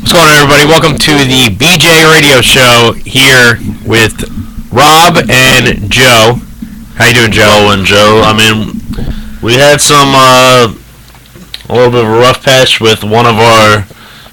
What's going on, everybody? Welcome to the BJ Radio Show here with Rob and Joe. How you doing, Joe? And Joe. I mean, we had a little bit of a rough patch with one of our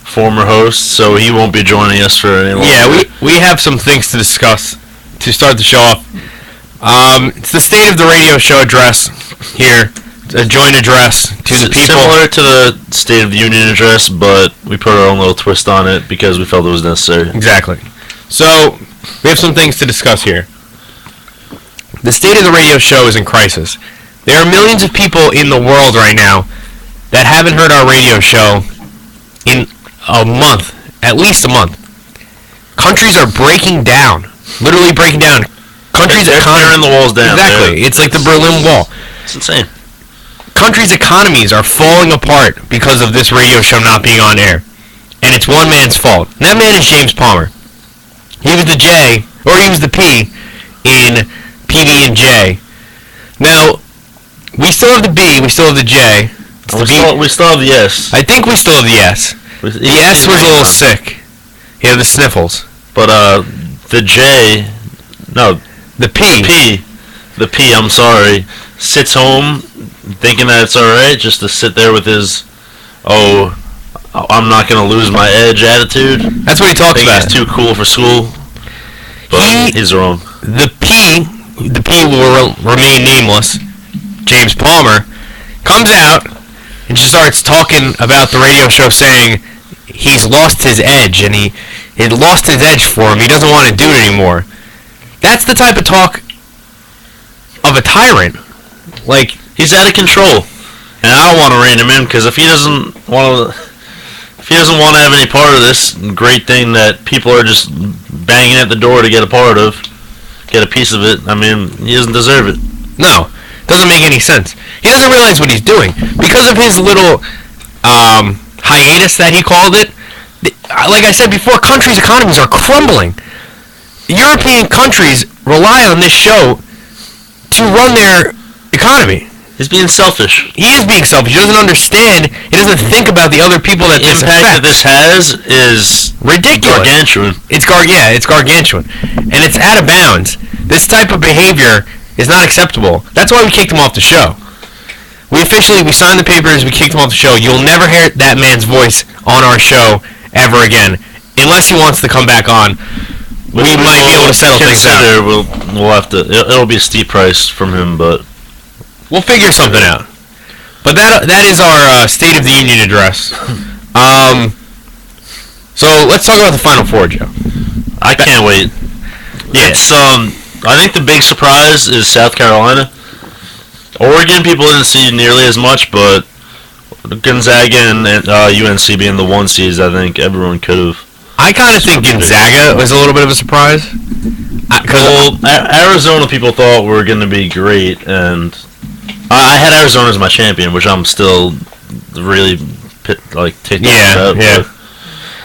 former hosts, so he won't be joining us for any longer. Yeah, we have some things to discuss to start the show off. It's the State of the Radio Show address here. A joint address to the people. Similar to the State of the Union address, but we put our own little twist on it because we felt it was necessary. Exactly. So, we have some things to discuss here. The State of the Radio Show is in crisis. There are millions of people in the world right now that haven't heard our radio show in a month, at least a month. Countries are breaking down, literally breaking down. Countries' They're tearing the walls down. Exactly. It's like the Berlin Wall. It's insane. Countries' economies are falling apart because of this radio show not being on air. And it's one man's fault. And that man is James Palmer. He was the J, or he was the P in PB&J. Now, we still have the B, we still have the J. We still have the S. I think we still have the S. The S was a little sick. He had the sniffles. But the J, no, the P. The P, I'm sorry, sits home thinking that it's alright just to sit there with his, I'm not going to lose my edge attitude. That's what he talks about. He's too cool for school. But he's wrong. The P will remain nameless, James Palmer, comes out and just starts talking about the radio show, saying he's lost his edge, and he lost his edge for him. He doesn't want to do it anymore. That's the type of talk of a tyrant. Like, he's out of control, and I don't want to rein him in because if he doesn't want to have any part of this great thing that people are just banging at the door to get a part of, get a piece of it, I mean, he doesn't deserve it. No, doesn't make any sense. He doesn't realize what he's doing because of his little hiatus that he called it. Like I said before, countries' economies are crumbling. European countries rely on this show to run their economy. He's being selfish. He is being selfish. He doesn't understand. He doesn't think about the other people that this affects. The impact that this has is ridiculous. Gargantuan. It's gargantuan, and it's out of bounds. This type of behavior is not acceptable. That's why we kicked him off the show. We signed the papers. We kicked him off the show. You'll never hear that man's voice on our show ever again, unless he wants to come back on. We might be able to settle things out. We'll have to. It'll be a steep price from him, but we'll figure something out. But that is our State of the Union address. So let's talk about the Final Four, Joe. I can't wait. Yeah. I think the big surprise is South Carolina. Oregon people didn't see nearly as much, but Gonzaga and UNC being the one seeds, I think everyone could have. I kind of think Gonzaga was a little bit of a surprise. Arizona people thought were going to be great, and I had Arizona as my champion, which I'm still really ticked about. Yeah.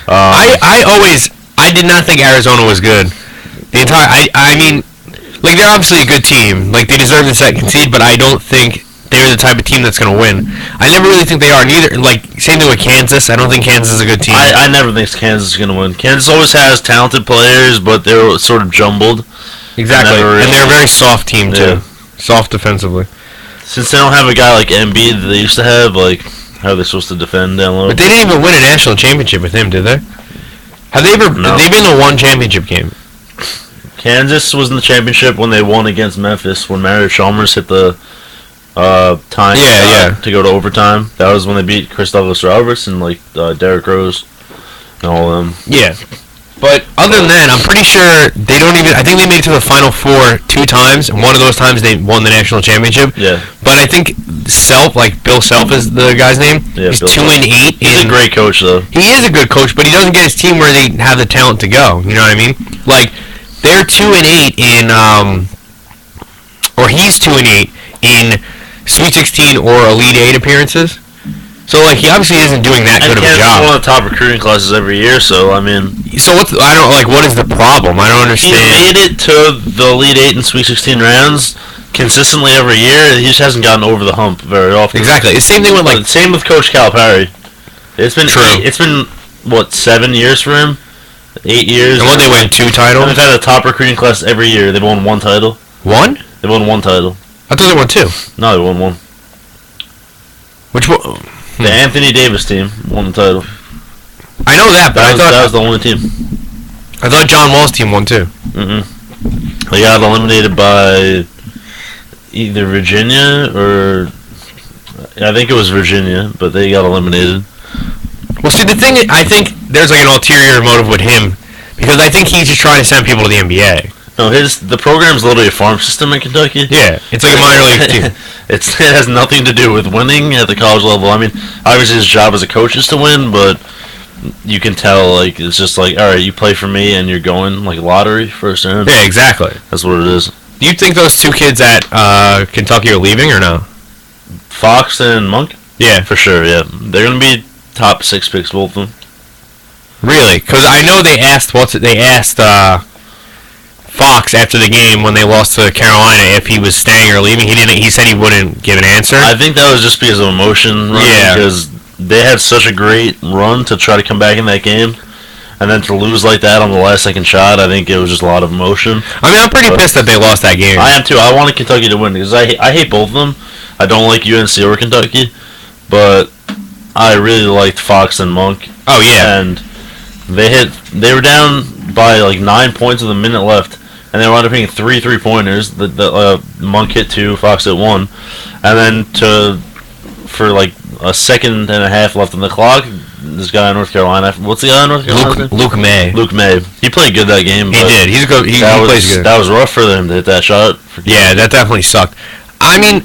I did not think Arizona was good. I mean, like, they're obviously a good team. Like, they deserve the second seed, but I don't think they're the type of team that's going to win. I never really think they are neither. Like, same thing with Kansas. I don't think Kansas is a good team. I never think Kansas is going to win. Kansas always has talented players, but they're sort of jumbled. Exactly. And they're a very soft team, too. Soft defensively. Since they don't have a guy like Embiid that they used to have, like, how are they supposed to defend down low? But they didn't even win a national championship with him, did they? Have they ever? No. They've been to one championship game. Kansas was in the championship when they won against Memphis, when Mario Chalmers hit the time to go to overtime. That was when they beat Chris Douglas-Roberts and Derrick Rose and all of them. Yeah. But other than that, I'm pretty sure they don't even. I think they made it to the Final Four 2 times, and one of those times they won the national championship. Yeah. But I think Bill Self is the guy's name. Yeah, he's 2-8. He's a great coach, though. He is a good coach, but he doesn't get his team where they have the talent to go. You know what I mean? Like, they're 2-8 in, or he's 2-8 in Sweet 16 or Elite 8 appearances. So, he obviously isn't doing that good of a job. He's one of the top recruiting classes every year, so, I mean... So, what is the problem? I don't understand. He made it to the Elite 8 and Sweet 16 rounds consistently every year. He just hasn't gotten over the hump very often. Exactly. The same thing with, same with Coach Calipari. It's been true. It's been 7 years for him? 8 years. And what, they win 2 titles? They've had a top recruiting class every year. They've won 1 title. 1? They won 1 title. I thought they won 2. No, they won 1. Which one? The Anthony Davis team won the title. I know that, but That was the only team. I thought John Wall's team won too. They got eliminated by either Virginia or I think it was Virginia, but they got eliminated. Well, see, the thing, I think there's like an ulterior motive with him because I think he's just trying to send people to the NBA. No, the program's literally a farm system in Kentucky. Yeah, it's like a minor league team. It has nothing to do with winning at the college level. I mean, obviously his job as a coach is to win, but you can tell, like, it's just like, all right, you play for me and you're going, like, lottery first round. Yeah, exactly. That's what it is. Do you think those 2 kids at Kentucky are leaving or no? Fox and Monk? Yeah. For sure, yeah. They're going to be top 6 picks, both of them. Really? Because I know they asked Fox after the game when they lost to Carolina if he was staying or leaving. He didn't. He said he wouldn't give an answer. I think that was just because of emotion. Yeah. Because they had such a great run to try to come back in that game, and then to lose like that on the last second shot, I think it was just a lot of emotion. I mean, I'm pretty pissed that they lost that game. I am too. I wanted Kentucky to win because I hate both of them. I don't like UNC or Kentucky, but I really liked Fox and Monk. Oh yeah. And they were down by like 9 points with a minute left. And they wound up hitting 3 3-pointers. The Monk hit 2, Fox hit 1, and then for like a second and a half left on the clock, this guy in North Carolina. What's the guy in North Carolina? Luke May. Luke May. He played good that game. He did. He's a good. He plays good. That was rough for them to hit that shot. Yeah, that definitely sucked. I mean,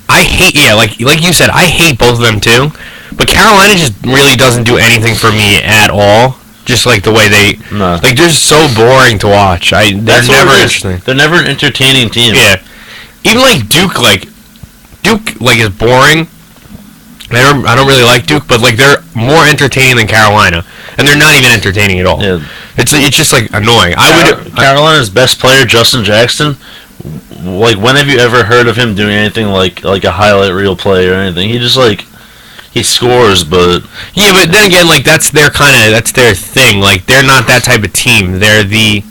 I hate. Yeah, like you said, I hate both of them too. But Carolina just really doesn't do anything for me at all. Just like the way they're just so boring to watch. They're never interesting. They're never an entertaining team. Yeah, even like Duke is boring. I don't really like Duke, but like they're more entertaining than Carolina, and they're not even entertaining at all. Yeah. It's just like annoying. Carolina's best player, Justin Jackson. Like, when have you ever heard of him doing anything like a highlight reel play or anything? He just he scores, but yeah, but then again, like that's their thing. Like they're not that type of team. They're the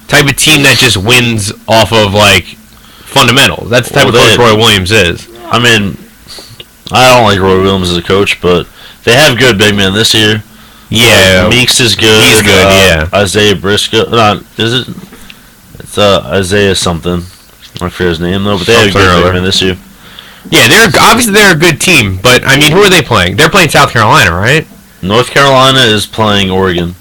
type of team that just wins off of like fundamentals. That's the type of coach Roy Williams is. I mean, I don't like Roy Williams as a coach, but they have good big men this year. Yeah, Meeks is good. He's good. Yeah, Isaiah Briscoe. Is it? It's Isaiah something. I forget his name though, but they have good big men this year. Yeah, they're a good team, but I mean, who are they playing? They're playing South Carolina, right? North Carolina is playing Oregon,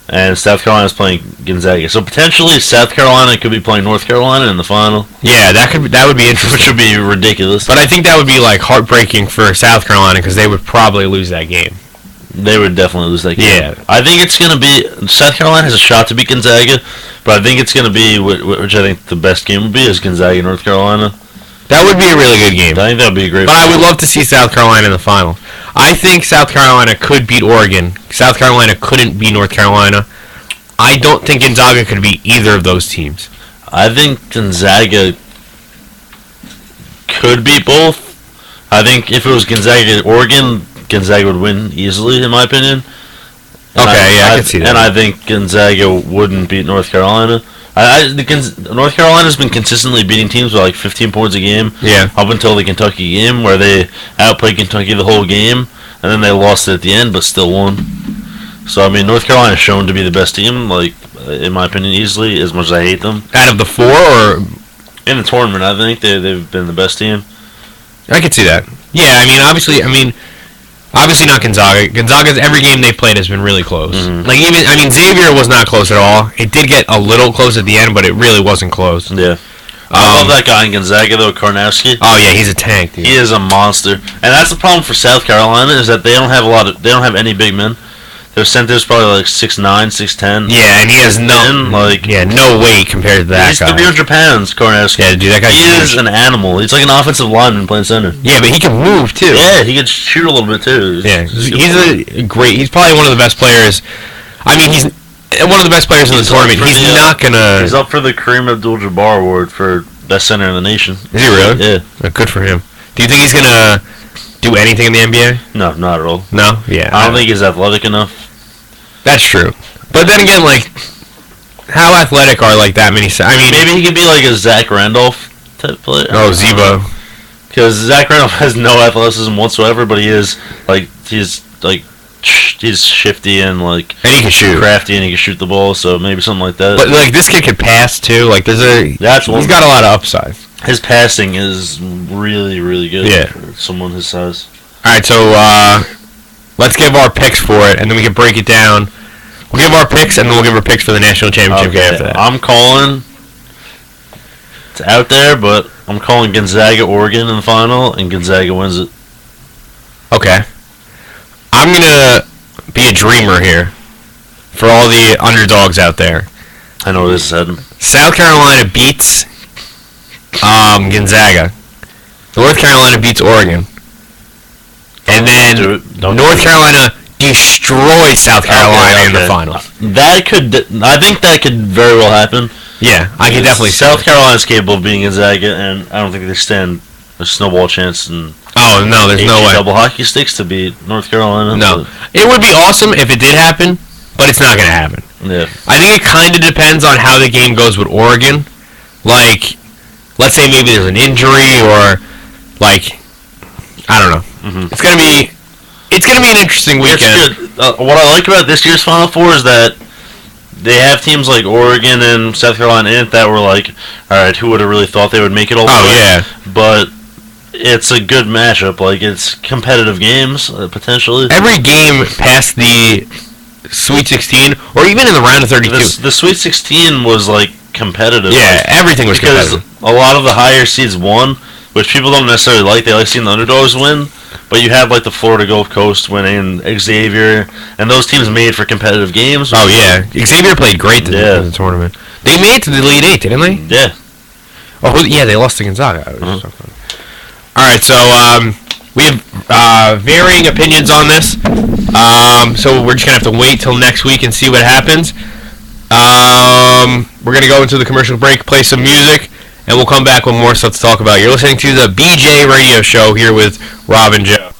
and South Carolina is playing Gonzaga. So potentially, South Carolina could be playing North Carolina in the final. Yeah, that would be interesting. Which would be ridiculous. But I think that would be like heartbreaking for South Carolina because they would probably lose that game. They would definitely lose that game. Yeah, I think it's gonna be South Carolina has a shot to beat Gonzaga, but I think it's gonna be which I think the best game would be is Gonzaga North Carolina. That would be a really good game. I think that would be a great. But I would love to see South Carolina in the final. I think South Carolina could beat Oregon. South Carolina couldn't beat North Carolina. I don't think Gonzaga could beat either of those teams. I think Gonzaga could beat both. I think if it was Gonzaga Oregon, Gonzaga would win easily, in my opinion. I can see that. And I think Gonzaga wouldn't beat North Carolina. North Carolina's been consistently beating teams by like 15 points a game. Yeah. Up until the Kentucky game, where they outplayed Kentucky the whole game, and then they lost it at the end, but still won. So I mean, North Carolina's shown to be the best team, like in my opinion, easily. As much as I hate them, out of the 4, or in the tournament, I think they've been the best team. I could see that. Yeah, obviously not Gonzaga. Gonzaga's every game they've played has been really close. Mm-hmm. Like Xavier was not close at all. It did get a little close at the end, but it really wasn't close. Yeah. I love that guy in Gonzaga though, Karnowski. Oh yeah, he's a tank, dude. He is a monster, and that's the problem for South Carolina is that they don't have any big men. Their center's probably like 6'9", 6'10". Yeah, and he has no weight compared to that he's guy. He's 300 pounds, Karnowski. Yeah, dude, that guy. He is an animal. He's like an offensive lineman playing center. Yeah, but he can move too. Yeah, he can shoot a little bit too. Yeah, he's probably one of the best players. I mean, he's one of the best players in the tournament. He's not gonna. He's up for the Kareem Abdul-Jabbar award for best center in the nation. Is he really? Yeah. Good for him. Do you think he's gonna do anything in the NBA? No, not at all. No? Yeah. I don't think he's athletic enough. That's true. But then again, like, how athletic are, like, that many... I mean... Maybe he could be like a Zach Randolph type player. Oh, Zebo. Because Zach Randolph has no athleticism whatsoever, but he's shifty and, like... And he can shoot. Crafty, and he can shoot the ball, so maybe something like that. But, like, this kid could pass, too. Like, he's got a lot of upside. His passing is really, really good for someone his size. All right, so let's give our picks for it, and then we can break it down. We'll give our picks, and then we'll give our picks for the national championship game after that. I'm calling. It's out there, but I'm calling Gonzaga, Oregon in the final, and Gonzaga wins it. Okay. I'm going to be a dreamer here for all the underdogs out there. I know this is heading. South Carolina beats Gonzaga. North Carolina beats Oregon. And then North Carolina destroys South Carolina in the finals. I think that could very well happen. Yeah, I can definitely see South Carolina's capable of beating Gonzaga, and I don't think they stand a snowball chance in there's no way. double hockey sticks to beat North Carolina. No. It would be awesome if it did happen, but it's not going to happen. Yeah. I think it kind of depends on how the game goes with Oregon. Like, let's say maybe there's an injury or, like, I don't know. Mm-hmm. It's gonna be an interesting weekend. What I like about this year's Final Four is that they have teams like Oregon and South Carolina in it that were like, all right, who would have really thought they would make it all the way? Yeah. But it's a good matchup. Like, it's competitive games, potentially. Every game past the Sweet 16, or even in the round of 32. The Sweet 16 was, like, competitive. Yeah, everything was competitive. Because a lot of the higher seeds won, which people don't necessarily like. They like seeing the underdogs win. But you have, like, the Florida Gulf Coast winning, Xavier, and those teams made for competitive games. Oh, yeah. Xavier played great in the tournament. They made it to the Elite Eight, didn't they? Yeah. Oh, yeah, they lost to Gonzaga. All right, so we have varying opinions on this. So we're just going to have to wait till next week and see what happens. We're going to go into the commercial break, play some music, and we'll come back with more stuff to talk about. You're listening to the BJ Radio Show here with Rob and Joe.